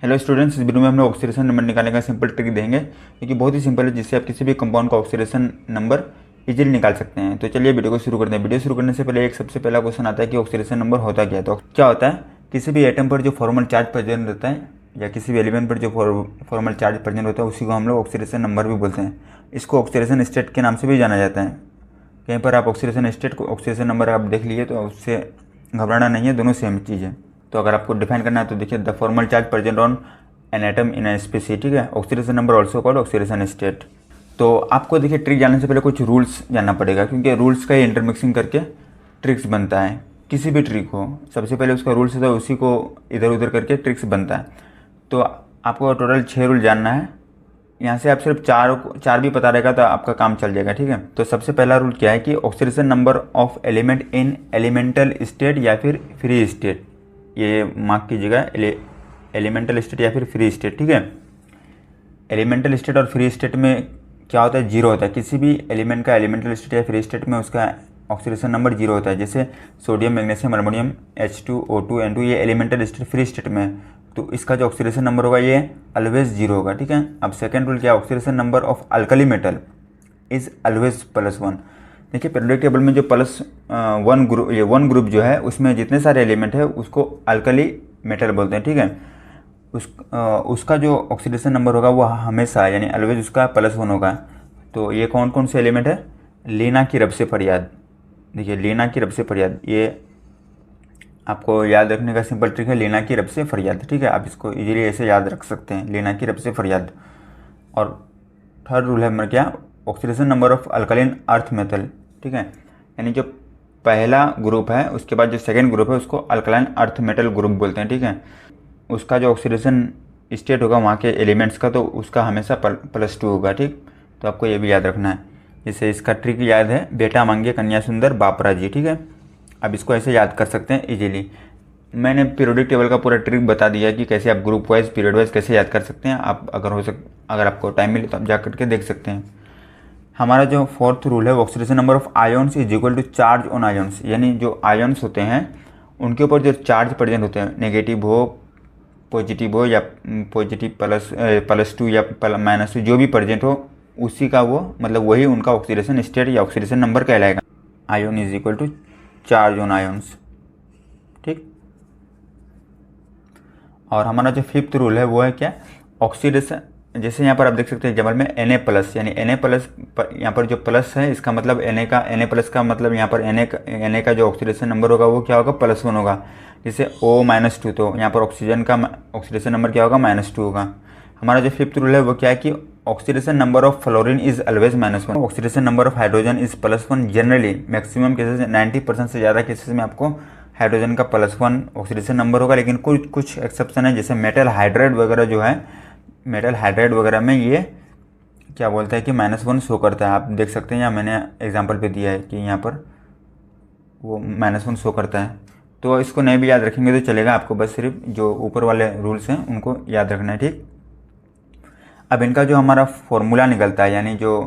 Hello students, इस video में हम लोग ऑक्सीडेशन नंबर निकालने का सिंपल ट्रिक देंगे, क्योंकि बहुत ही सिंपल है, जिससे आप किसी भी कंपाउंड का ऑक्सीडेशन नंबर इजीली निकाल सकते हैं। तो चलिए वीडियो को शुरू करते हैं। वीडियो शुरू करने से पहले एक सबसे पहला क्वेश्चन आता है कि ऑक्सीडेशन नंबर होता क्या है। तो क्या होता है, किसी भी एटम पर जो फॉर्मल चार्ज प्रेजेंट रहता है या किसी भी एलिमेंट पर जो फॉर्मल चार्ज प्रेजेंट होता है, उसी को हम लोग ऑक्सीडेशन नंबर भी बोलते हैं। इसको ऑक्सीडेशन स्टेट के नाम से भी जाना जाता है। कहीं पर आप ऑक्सीडेशन स्टेट को ऑक्सीडेशन नंबर आप देख लिए तो उससे घबराना नहीं है, दोनों सेम चीज़ है। तो अगर आपको डिफाइन करना है तो देखिए, the formal charge present on an atom in a species, ठीक है। Oxidation number also called oxidation state. तो आपको देखिए, ट्रिक जानने से पहले कुछ रूल्स जानना पड़ेगा, क्योंकि रूल्स का ही इंटरमिक्सिंग करके ट्रिक्स बनता है। किसी भी ट्रिक हो, सबसे पहले उसका रूल्स होता है, उसी को इधर उधर करके ट्रिक्स बनता है। तो आपको टोटल 6 रूल जानना है। यहाँ से आप सिर्फ चार भी पता रहेगा तो आपका काम चल जाएगा, ठीक है। तो सबसे पहला रूल क्या है कि oxidation number of element in elemental state या फिर फ्री स्टेट, ये मार्क कीजिएगा, एलिमेंटल स्टेट या फिर फ्री स्टेट, ठीक है। एलिमेंटल स्टेट और फ्री स्टेट में क्या होता है, जीरो होता है। किसी भी एलिमेंट का एलिमेंटल स्टेट या फ्री स्टेट में उसका ऑक्सीडेशन नंबर जीरो होता है। जैसे sodium, magnesium, aluminium, H2O2 N2, ये एलिमेंटल स्टेट फ्री स्टेट में है, तो इसका जो ऑक्सीडेशन नंबर होगा ये ऑलवेज जीरो होगा, ठीक है। अब सेकंड रूल क्या है, oxidation number of alkali metal is always +1। देखिए, पीरियोडिक टेबल में जो +1 ग्रुप, ये 1 ग्रुप जो है, उसमें जितने सारे एलिमेंट है उसको अल्कली मेटल बोलते हैं, ठीक है। उसका जो ऑक्सीडेशन नंबर होगा वो हमेशा यानी ऑलवेज उसका +1 होगा। तो ये कौन कौन से एलिमेंट है, लीना की रब से फरियाद। देखिए, लीना की रब से फरियाद, ये आपको याद रखने का सिंपल ट्रिक है, लीना की रब से फरियाद, ठीक है। आप इसको इजीली ऐसे याद रख सकते हैं, लीना की रब से फरियाद। और थर्ड रूल है मेरा क्या, oxidation number of alkaline earth metal, ठीक है। यानी जो पहला ग्रुप है उसके बाद जो सेकेंड ग्रुप है उसको अल्कलाइन अर्थ मेटल ग्रुप बोलते हैं, ठीक है। उसका जो ऑक्सीडेशन स्टेट होगा वहाँ के एलिमेंट्स का, तो उसका हमेशा +2 होगा, ठीक। तो आपको ये भी याद रखना है। जैसे इसका ट्रिक याद है, बेटा मांगे कन्या सुंदर बापरा जी, ठीक है। अब इसको ऐसे याद कर सकते हैं इजीली। मैंने पीरियोडिक टेबल का पूरा ट्रिक बता दिया कि कैसे आप ग्रुप वाइज, पीरियड वाइज कैसे याद कर सकते हैं। आप अगर आपको टाइम मिले तो आप जा करके देख सकते हैं। हमारा जो फोर्थ रूल है, oxidation number of ions is equal to charge on ions. यानी जो आयन्स होते हैं उनके ऊपर जो चार्ज प्रेजेंट होते हैं, नेगेटिव हो, पॉजिटिव हो, या पॉजिटिव +2 या -2, जो भी प्रेजेंट हो उसी का वो मतलब वही उनका ऑक्सीडेशन स्टेट या ऑक्सीडेशन नंबर कहलाएगा। Ion is equal to charge on ions, ठीक। और हमारा जो फिफ्थ रूल है वो है क्या, ऑक्सीडेशन, जैसे यहाँ पर आप देख सकते हैं एग्जाम्पल में Na+, यानी Na+, यहाँ पर जो प्लस है इसका मतलब Na+ का मतलब यहाँ पर Na का जो ऑक्सीडेशन नंबर होगा वो क्या होगा, +1 होगा। जैसे O-2, तो यहाँ पर ऑक्सीजन का ऑक्सीडेशन नंबर क्या होगा, -2 होगा। हमारा जो फिफ्थ रूल है वो क्या है कि oxidation number of fluorine is always -1। Oxidation number of hydrogen is +1। Generally maximum cases 90% से ज़्यादा केसेस में आपको हाइड्रोजन का +1 ऑक्सीडेशन नंबर होगा, लेकिन कुछ एक्सेप्शन है। जैसे मेटल हाइड्राइड वगैरह जो है, मेटल हाइड्राइड वगैरह में ये क्या बोलता है कि -1 शो करता है। आप देख सकते हैं, या मैंने एग्जांपल पे दिया है कि यहाँ पर वो -1 शो करता है। तो इसको नहीं भी याद रखेंगे तो चलेगा, आपको बस सिर्फ जो ऊपर वाले रूल्स हैं उनको याद रखना है, ठीक। अब इनका जो हमारा फॉर्मूला निकलता है, यानी जो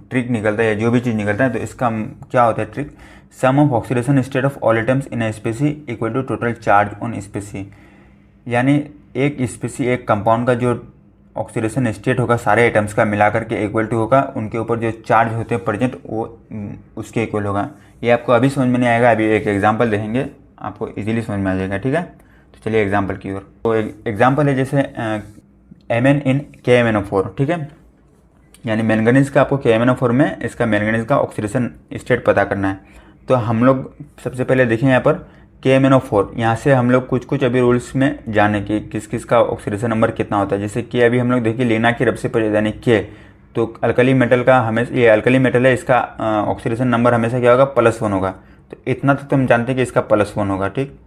ट्रिक निकलता है या जो भी चीज़ निकलता है, तो इसका क्या होता है trick, sum of oxidation state of all atoms in a species equal to total charge on species. यानी एक स्पेसी, एक कंपाउंड का जो ऑक्सीडेशन स्टेट होगा सारे एटम्स का मिलाकर के इक्वल टू होगा, उनके ऊपर जो चार्ज होते हैं प्रेजेंट वो उसके इक्वल होगा। ये आपको अभी समझ में नहीं आएगा, अभी एक एग्जांपल देखेंगे आपको इजीली समझ में आ जाएगा, ठीक है। तो चलिए एग्जांपल की ओर। तो एग्जांपल है जैसे Mn इन KMnO4, ठीक है। यानी मैंगनीज का आपको KMnO4 में इसका मैंगनीज का ऑक्सीडेशन स्टेट पता करना है। तो हम लोग सबसे पहले देखें यहाँ पर KMnO4, यहाँ से हम लोग कुछ अभी रूल्स में जाने की किस किस का ऑक्सीडेशन नंबर कितना होता है। जैसे K अभी हम लोग देखिए लीना की रब से पड़े, यानी K तो अल्कली मेटल का, हमेशा ये अल्कली मेटल है, इसका ऑक्सीडेशन नंबर हमेशा क्या होगा, +1 होगा। तो इतना तो हम जानते हैं कि इसका +1 होगा, ठीक।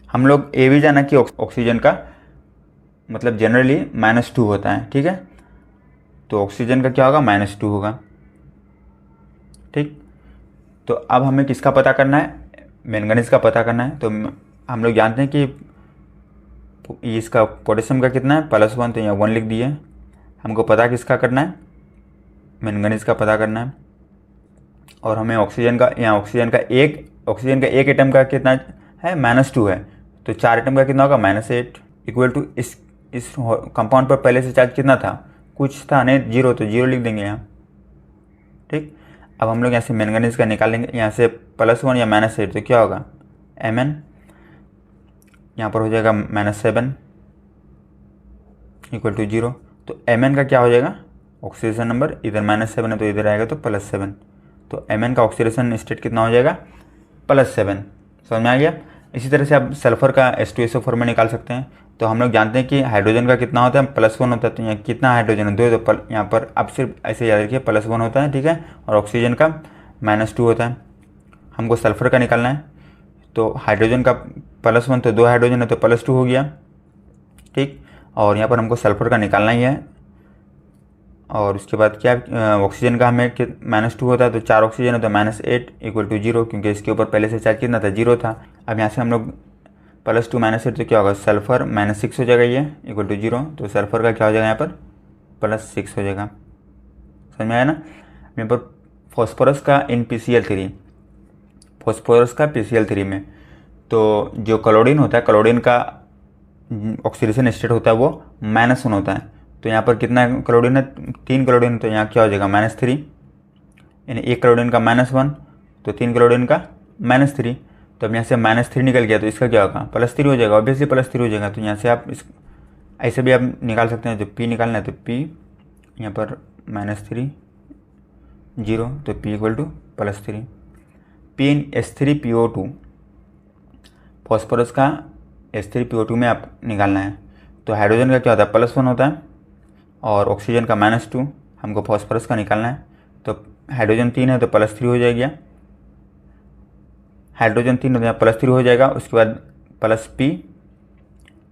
हम लोग ये भी जाना कि ऑक्सीजन का मतलब जनरली -2 होता है, ठीक है। तो ऑक्सीजन का क्या होगा, -2 होगा, ठीक। तो अब हमें किसका पता करना है, मैंगनीज का पता करना है। तो हम लोग जानते हैं कि इसका पोटेशियम का कितना है, +1, तो यहाँ 1 लिख दिए। हमको पता किसका करना है, मैंगनीज का पता करना है। और हमें ऑक्सीजन का, यहाँ ऑक्सीजन का एक एटम का कितना है, -2 है। तो 4 एटम का कितना होगा -8 इक्वल टू इस कंपाउंड पर पहले से चार्ज कितना था, कुछ था नहीं, 0, तो 0 लिख देंगे यहाँ। ठीक, अब हम लोग यहाँ से मैंगनीज का निकालेंगे, यहाँ से +1 या -8, तो क्या होगा Mn, यहाँ पर हो जाएगा -7 इक्वल टू 0। तो Mn का क्या हो जाएगा ऑक्सीडेशन नंबर, इधर -7 है तो इधर आएगा तो +7, तो Mn का ऑक्सीडेशन स्टेट कितना हो जाएगा +7। समझ में आ गया। इसी तरह से आप सल्फर का H2SO4 में निकाल सकते हैं। तो हम लोग जानते हैं कि हाइड्रोजन का कितना होता है +1 होता है, तो यहाँ कितना हाइड्रोजन है 2, तो यहाँ पर आप सिर्फ ऐसे याद रखिए +1 होता है, ठीक है, और ऑक्सीजन का -2 होता है। हमको सल्फर का निकालना है, तो हाइड्रोजन का +1 तो 2 हाइड्रोजन है तो +2 हो गया, ठीक, और यहाँ पर हमको सल्फर का निकालना ही है। और उसके बाद क्या ऑक्सीजन का हमें -2 होता है, तो 4 ऑक्सीजन है तो -8 इक्वल टू 0, क्योंकि इसके ऊपर पहले से चार्ज कितना था 0 था। अब यहाँ से हम लोग +2 -8 तो क्या होगा सल्फर -6 हो जाएगा ये इक्वल टू 0, तो सल्फर का क्या हो जाएगा यहाँ पर +6 हो जाएगा। समझ में आया ना। यहाँ पर फॉस्फोरस का इन PCl3, फॉस्फोरस का PCl3 में तो जो क्लोरीन होता है, क्लोरीन का ऑक्सीडेशन स्टेट होता है वो -1 होता है। तो यहाँ पर कितना क्लोरीन है 3 क्लोरीन, तो यहाँ क्या हो जाएगा -3, यानी 1 क्लोरीन का -1 तो 3 क्लोरीन का -3। तो अब यहाँ से -3 निकल गया तो इसका क्या होगा +3 हो जाएगा, ऑब्वियसली +3 हो जाएगा। तो यहाँ से आप इस ऐसे भी आप निकाल सकते हैं, जो P निकालना है तो P यहाँ पर -3 0, तो P equal to +3। H3PO2 phosphorus का H3PO2 में आप निकालना है। तो हाइड्रोजन का क्या होता है +1 होता है और ऑक्सीजन का -2, हमको फॉस्फोरस का निकालना है। तो हाइड्रोजन 3 है तो +3 हो जाएगा, हाइड्रोजन 3 है तो +3 हो जाएगा। उसके बाद +P,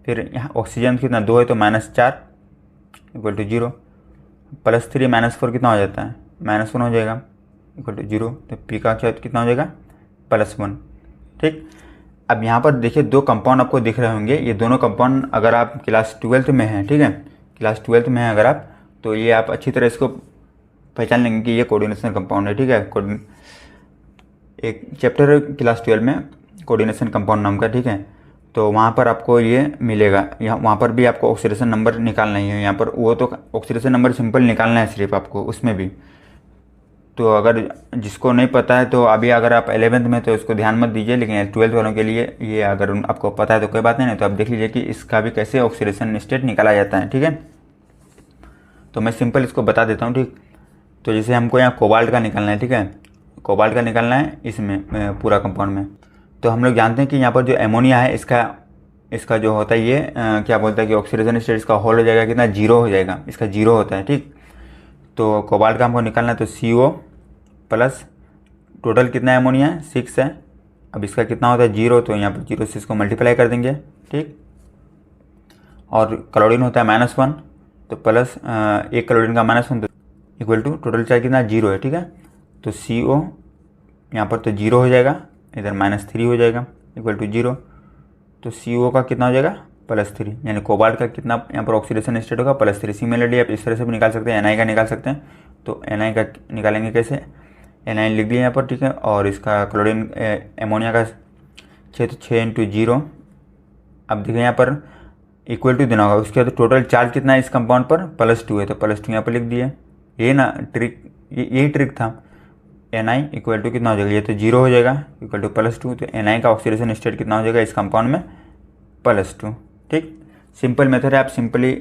फिर यहाँ ऑक्सीजन कितना 2 है तो -4 इक्वल टू 0, +3 -4 कितना हो जाता है -1 हो जाएगा इक्वल टू 0, तो P का क्या कितना हो जाएगा +1। ठीक, अब यहाँ पर देखिए 2 कंपाउंड आपको दिख रहे होंगे, ये दोनों कंपाउंड अगर आप क्लास 12th में हैं, ठीक है, क्लास 12th में हैं अगर आप, तो ये आप अच्छी तरह इसको पहचान लेंगे कि ये कोऑर्डिनेशन कंपाउंड है, ठीक है। एक चैप्टर है क्लास 12 में कोऑर्डिनेशन कंपाउंड नाम का, ठीक है, तो वहाँ पर आपको ये मिलेगा। यहाँ वहाँ पर भी आपको ऑक्सीडेशन नंबर निकालना ही है, यहाँ पर वो तो ऑक्सीडेशन नंबर सिंपल निकालना है सिर्फ आपको उसमें भी। तो अगर जिसको नहीं पता है तो अभी अगर आप 11th में तो इसको ध्यान मत दीजिए, लेकिन 12th वालों के लिए ये अगर आपको पता है तो कोई बात नहीं, तो आप देख लीजिए कि इसका भी कैसे ऑक्सीडेशन स्टेट निकाला जाता है, ठीक है। तो मैं सिंपल इसको बता देता हूँ, ठीक। तो जैसे हमको यहाँ कोबाल्ट का निकालना है, ठीक है, कोबाल्ट का निकालना है इसमें पूरा कंपाउंड में। तो हम लोग जानते हैं कि यहाँ पर जो एमोनिया है इसका जो होता है ये क्या बोलता है कि ऑक्सीडेशन स्टेट इसका होल हो जाएगा कितना 0 हो जाएगा, इसका 0 होता है, ठीक। तो कोबाल्ट का हमको निकालना है तो CO प्लस टोटल कितना एमोनिया है 6 है। अब इसका कितना होता है 0, तो यहाँ पर 0 से इसको मल्टीप्लाई कर देंगे, ठीक। और क्लोरीन होता है -1, तो प्लस 1 क्लोरीन का -1 तो इक्वल टू टोटल चार्ज कितना 0 है, ठीक है। तो CO यहाँ पर तो 0 हो जाएगा, इधर -3 हो जाएगा इक्वल टू 0, तो CO का कितना हो जाएगा +3, यानी कोबाल्ट का कितना यहाँ पर ऑक्सीडेशन स्टेट होगा +3। सिमिलरली आप इस तरह से भी निकाल सकते हैं, Na का निकाल सकते हैं। तो Na का निकालेंगे कैसे, Na लिख दिया यहाँ पर, ठीक है, और इसका क्लोरीन एमोनिया का 6 × 0। अब देखिए यहाँ पर इक्वल टू देना होगा, उसके बाद टोटल चार्ज कितना है इस कंपाउंड पर +2 है, तो +2 यहाँ पर लिख दिए। ये ना ट्रिक, यही ट्रिक था। Na इक्वल टू कितना हो जाएगा, ये तो 0 हो जाएगा इक्वल टू +2, तो Na का ऑक्सीडेशन स्टेट कितना हो जाएगा इस कंपाउंड में +2, ठीक। सिंपल मेथड है, आप सिंपली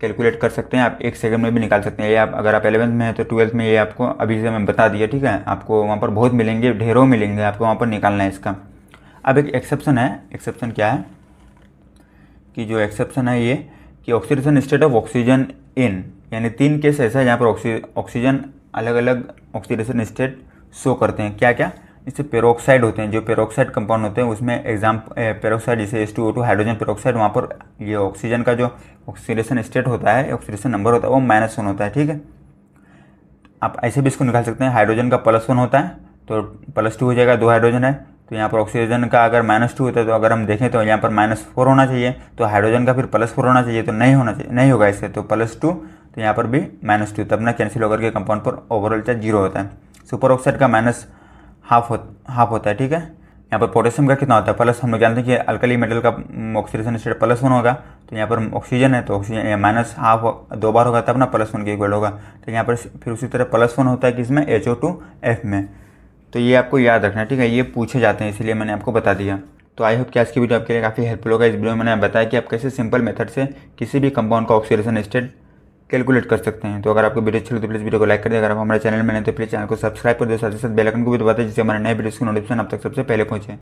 कैलकुलेट कर सकते हैं, आप 1 सेकंड में भी निकाल सकते हैं। ये आप अगर आप 11th में हैं तो 12th में ये आपको अभी से मैं बता दिया, ठीक है। आपको वहाँ पर बहुत मिलेंगे, ढेरों मिलेंगे, आपको वहाँ पर निकालना है इसका। अब एक एक्सेप्शन है, एक्सेप्शन क्या है कि जो एक्सेप्शन है ये कि oxidation state of oxygen in, यानी 3 केस ऐसा है जहाँ पर ऑक्सीजन अलग अलग ऑक्सीडेशन स्टेट शो करते हैं। क्या क्या, इससे पेरोक्साइड होते हैं, जो पेरोक्साइड कंपाउंड होते हैं उसमें पेरोक्साइड जैसे H2O2 हाइड्रोजन पेरोक्साइड, वहाँ पर ये ऑक्सीजन का जो ऑक्सीडेशन स्टेट होता है, ऑक्सीडेशन नंबर होता है वो -1 होता है, ठीक है। आप ऐसे भी इसको निकाल सकते हैं, हाइड्रोजन का +1 होता है तो +2 हो जाएगा, 2 हाइड्रोजन है तो यहाँ पर ऑक्सीजन का अगर -2 होता है तो अगर हम देखें तो यहाँ पर -4 होना चाहिए, तो हाइड्रोजन का फिर +4 होना चाहिए, तो नहीं होना चाहिए, नहीं होगा इससे, तो +2, तो यहाँ पर भी -2, तब ना कैंसिल होकर के कंपाउंड पर ओवरऑल चार्ज 0 होता है। सुपर ऑक्साइड का हाफ होता है, ठीक है। यहाँ पर पोटेशियम का कितना होता है प्लस, हम लोग जानते हैं कि अल्कली मेटल का ऑक्सीडेशन स्टेट +1 होगा। तो यहाँ पर ऑक्सीजन है तो ऑक्सीजन -½ 2 बार होगा तब ना +1 के इक्वल होगा। तो यहाँ पर फिर उसी तरह +1 होता है किसमें, HO2F में। तो ये आपको याद रखना है, ठीक है, ये पूछे जाते हैं इसलिए मैंने आपको बता दिया। तो आई होप कि आज की वीडियो आपके लिए काफ़ी हेल्पफुल होगा। इस वीडियो में मैंने बताया कि आप कैसे सिंपल मेथड से किसी भी कंपाउंड का ऑक्सीडेशन स्टेट कैलकुलेट कर सकते हैं। तो अगर आपको वीडियो अच्छी लगे तो प्लीज़ वीडियो को लाइक कर दें। अगर आप हमारे चैनल में नहीं तो प्लीज़ चैनल को सब्सक्राइब कर दे, साथ ही साथ बेल आइकन को भी दबा दें जिससे हमारे नए वीडियोस की नोटिफिकेशन आप तक सबसे पहले पहुंचे।